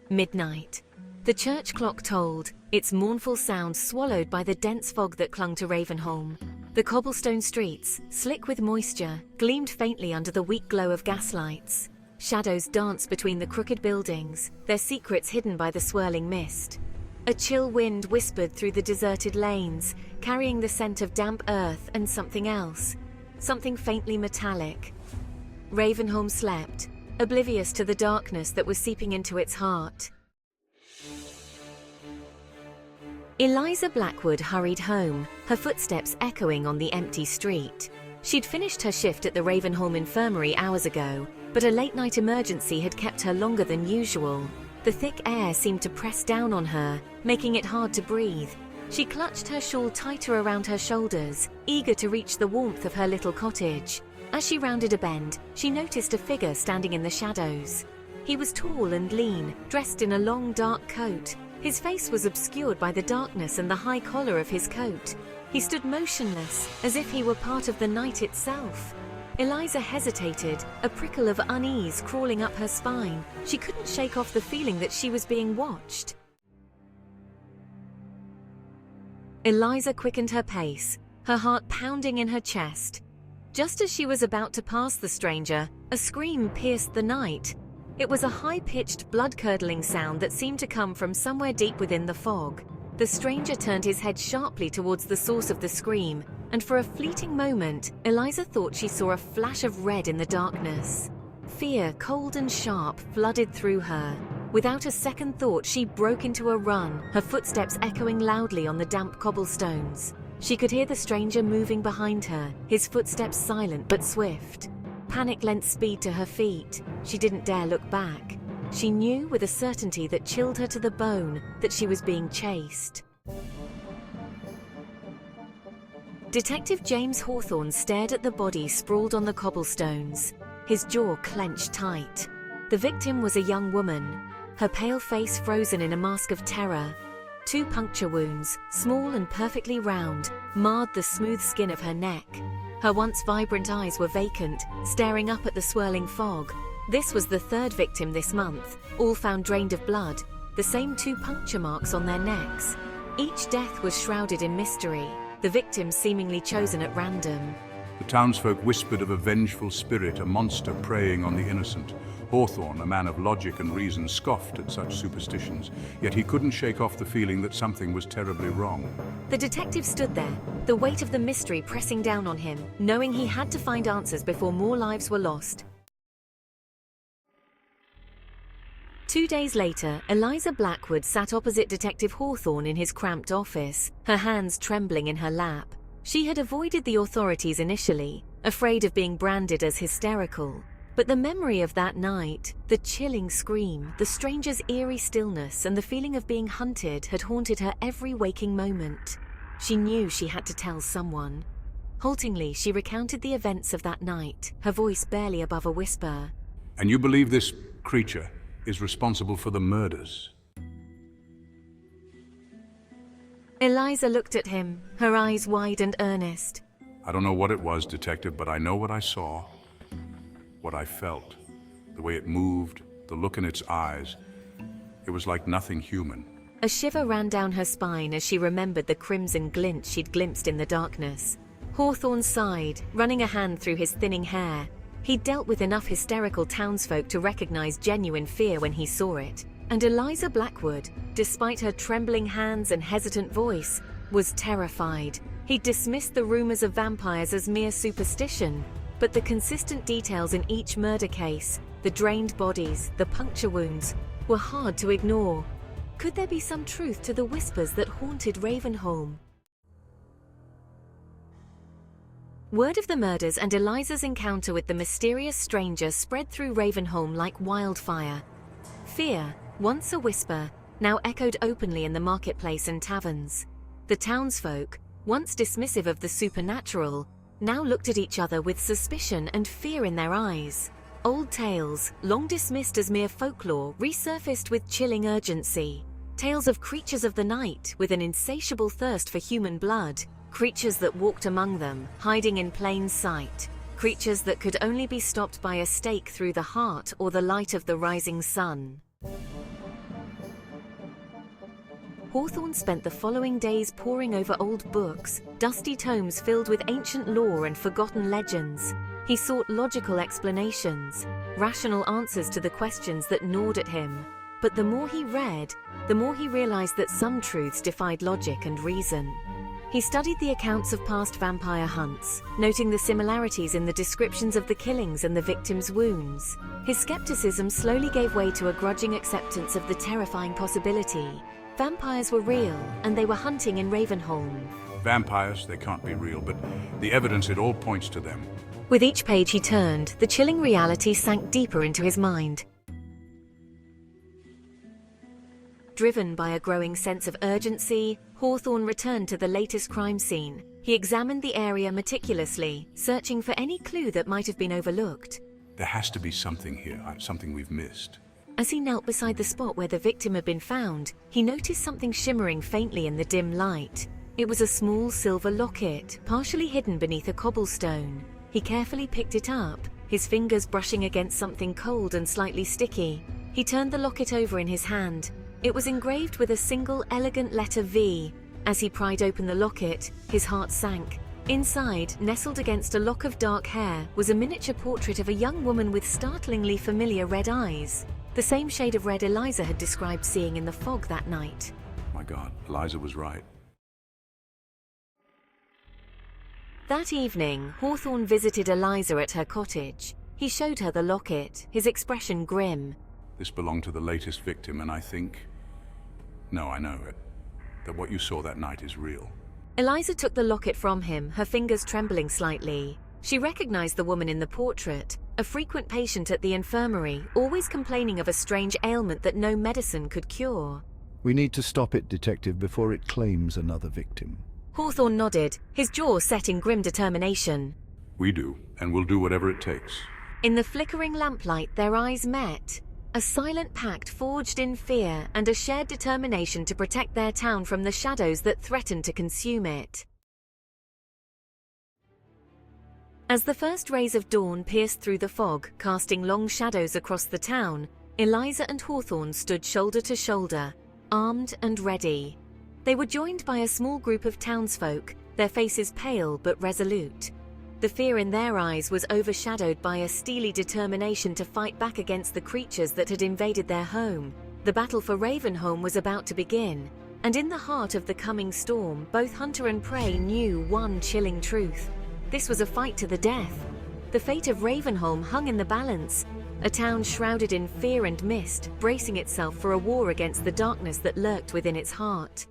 Midnight. The church clock tolled, its mournful sound swallowed by the dense fog that clung to Ravenholm. The cobblestone streets, slick with moisture, gleamed faintly under the weak glow of gaslights. Shadows danced between the crooked buildings, their secrets hidden by the swirling mist. A chill wind whispered through the deserted lanes, carrying the scent of damp earth and something else, something faintly metallic. Ravenholm slept, oblivious to the darkness that was seeping into its heart. Eliza Blackwood hurried home, her footsteps echoing on the empty street. She'd finished her shift at the Ravenholm infirmary hours ago, but a late-night emergency had kept her longer than usual. The thick air seemed to press down on her, making it hard to breathe. She clutched her shawl tighter around her shoulders, eager to reach the warmth of her little cottage. As she rounded a bend, she noticed a figure standing in the shadows. He was tall and lean, dressed in a long dark coat. His face was obscured by the darkness and the high collar of his coat. He stood motionless, as if he were part of the night itself. Eliza hesitated, a prickle of unease crawling up her spine. She couldn't shake off the feeling that she was being watched. Eliza quickened her pace, her heart pounding in her chest. Just as she was about to pass the stranger, a scream pierced the night. It was a high-pitched, blood-curdling sound that seemed to come from somewhere deep within the fog. The stranger turned his head sharply towards the source of the scream, and for a fleeting moment, Eliza thought she saw a flash of red in the darkness. Fear, cold and sharp, flooded through her. Without a second thought, she broke into a run, her footsteps echoing loudly on the damp cobblestones. She could hear the stranger moving behind her, his footsteps silent but swift. Panic lent speed to her feet. She didn't dare look back. She knew with a certainty that chilled her to the bone that she was being chased. Detective James Hawthorne stared at the body sprawled on the cobblestones, his jaw clenched tight. The victim was a young woman, her pale face frozen in a mask of terror. 2 puncture wounds, small and perfectly round, marred the smooth skin of her neck. Her once vibrant eyes were vacant, staring up at the swirling fog. This was the 3rd victim this month, all found drained of blood, the same 2 puncture marks on their necks. Each death was shrouded in mystery, the victims seemingly chosen at random. The townsfolk whispered of a vengeful spirit, a monster preying on the innocent. Hawthorne, a man of logic and reason, scoffed at such superstitions, yet he couldn't shake off the feeling that something was terribly wrong. The detective stood there, the weight of the mystery pressing down on him, knowing he had to find answers before more lives were lost. 2 days later, Eliza Blackwood sat opposite Detective Hawthorne in his cramped office, her hands trembling in her lap. She had avoided the authorities initially, afraid of being branded as hysterical. But the memory of that night, the chilling scream, the stranger's eerie stillness, and the feeling of being hunted had haunted her every waking moment. She knew she had to tell someone. Haltingly, she recounted the events of that night, her voice barely above a whisper. And you believe this creature is responsible for the murders? Eliza looked at him, her eyes wide and earnest. I don't know what it was, Detective, but I know what I saw. What I felt, the way it moved, the look in its eyes. It was like nothing human. A shiver ran down her spine as she remembered the crimson glint she'd glimpsed in the darkness. Hawthorne sighed, running a hand through his thinning hair. He'd dealt with enough hysterical townsfolk to recognize genuine fear when he saw it. And Eliza Blackwood, despite her trembling hands and hesitant voice, was terrified. He dismissed the rumors of vampires as mere superstition. But the consistent details in each murder case, the drained bodies, the puncture wounds, were hard to ignore. Could there be some truth to the whispers that haunted Ravenholm? Word of the murders and Eliza's encounter with the mysterious stranger spread through Ravenholm like wildfire. Fear, once a whisper, now echoed openly in the marketplace and taverns. The townsfolk, once dismissive of the supernatural, now looked at each other with suspicion and fear in their eyes. Old tales, long dismissed as mere folklore, resurfaced with chilling urgency. Tales of creatures of the night with an insatiable thirst for human blood. Creatures that walked among them, hiding in plain sight. Creatures that could only be stopped by a stake through the heart or the light of the rising sun. Hawthorne spent the following days poring over old books, dusty tomes filled with ancient lore and forgotten legends. He sought logical explanations, rational answers to the questions that gnawed at him. But the more he read, the more he realized that some truths defied logic and reason. He studied the accounts of past vampire hunts, noting the similarities in the descriptions of the killings and the victims' wounds. His skepticism slowly gave way to a grudging acceptance of the terrifying possibility. Vampires were real, and they were hunting in Ravenholm. Vampires, they can't be real, but the evidence, it all points to them. With each page he turned, the chilling reality sank deeper into his mind. Driven by a growing sense of urgency, Hawthorne returned to the latest crime scene. He examined the area meticulously, searching for any clue that might have been overlooked. There has to be something here, something we've missed. As he knelt beside the spot where the victim had been found, he noticed something shimmering faintly in the dim light. It was a small silver locket, partially hidden beneath a cobblestone. He carefully picked it up, his fingers brushing against something cold and slightly sticky. He turned the locket over in his hand. It was engraved with a single elegant letter V. As he pried open the locket, his heart sank. Inside, nestled against a lock of dark hair, was a miniature portrait of a young woman with startlingly familiar red eyes. The same shade of red Eliza had described seeing in the fog that night. My God, Eliza was right. That evening, Hawthorne visited Eliza at her cottage. He showed her the locket, his expression grim. This belonged to the latest victim, and I think... No, I know it. That what you saw that night is real. Eliza took the locket from him, her fingers trembling slightly. She recognized the woman in the portrait, a frequent patient at the infirmary, always complaining of a strange ailment that no medicine could cure. We need to stop it, Detective, before it claims another victim. Hawthorne nodded, his jaw set in grim determination. We do, and we'll do whatever it takes. In the flickering lamplight, their eyes met. A silent pact forged in fear and a shared determination to protect their town from the shadows that threatened to consume it. As the first rays of dawn pierced through the fog, casting long shadows across the town, Eliza and Hawthorne stood shoulder to shoulder, armed and ready. They were joined by a small group of townsfolk, their faces pale but resolute. The fear in their eyes was overshadowed by a steely determination to fight back against the creatures that had invaded their home. The battle for Ravenholm was about to begin, and in the heart of the coming storm, both hunter and prey knew one chilling truth. This was a fight to the death. The fate of Ravenholm hung in the balance, a town shrouded in fear and mist, bracing itself for a war against the darkness that lurked within its heart.